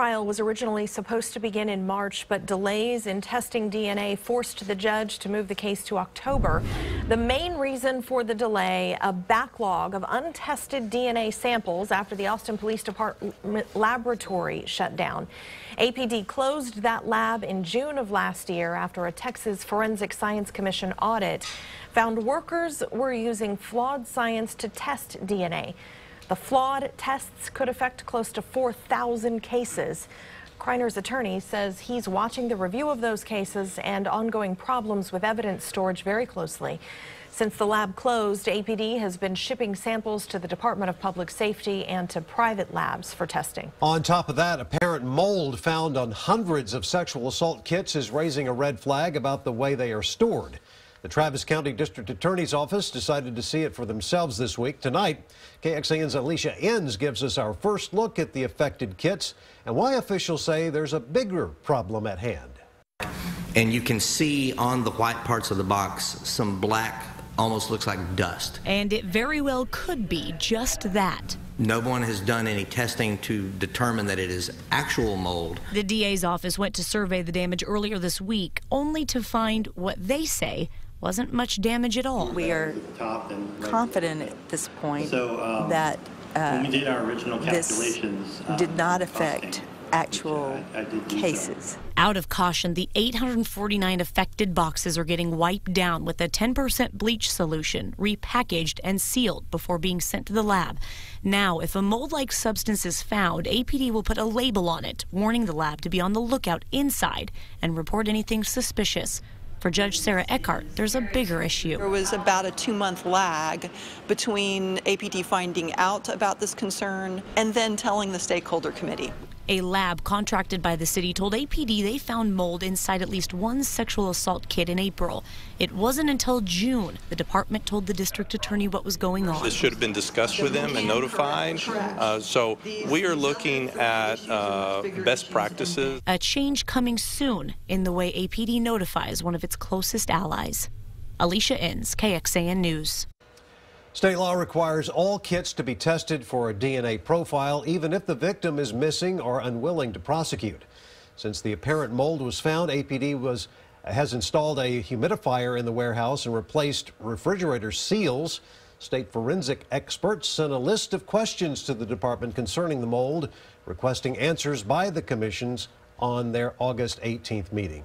trial was originally supposed to begin in March, but delays in testing DNA forced the judge to move the case to October. The main reason for the delay, a backlog of untested DNA samples after the Austin Police Department laboratory shut down. APD closed that lab in June of last year after a Texas Forensic Science Commission audit found workers were using flawed science to test DNA. The flawed tests could affect close to 4,000 cases. Kreiner's attorney says he's watching the review of those cases and ongoing problems with evidence storage very closely. Since the lab closed, APD has been shipping samples to the Department of Public Safety and to private labs for testing. On top of that, apparent mold found on hundreds of sexual assault kits is raising a red flag about the way they are stored. The Travis County District Attorney's Office decided to see it for themselves this week. Tonight, KXAN's Alicia Enns gives us our first look at the affected kits and why officials say there's a bigger problem at hand. And you can see on the white parts of the box some black, almost looks like dust. And it very well could be just that. No one has done any testing to determine that it is actual mold. The DA's office went to survey the damage earlier this week, only to find what they say wasn't much damage at all. We are confident at this point that when we did our original calculations, this did not affect actual cases. Out of caution, the 849 affected boxes are getting wiped down with a 10% bleach solution, repackaged and sealed before being sent to the lab. Now, if a mold-like substance is found, APD will put a label on it, warning the lab to be on the lookout inside and report anything suspicious. For Judge Sarah Eckhart, there's a bigger issue. There was about a 2-month lag between APD finding out about this concern and then telling the stakeholder committee. A lab contracted by the city told APD they found mold inside at least one sexual assault kit in April. It wasn't until June the department told the district attorney what was going on. This should have been discussed with them and notified. So we are looking at best practices. A change coming soon in the way APD notifies one of its closest allies. Alicia Enns, KXAN News. State law requires all kits to be tested for a DNA profile, even if the victim is missing or unwilling to prosecute. Since the apparent mold was found, APD has installed a humidifier in the warehouse and replaced refrigerator seals. State forensic experts sent a list of questions to the department concerning the mold, requesting answers by the commissions on their August 18th meeting.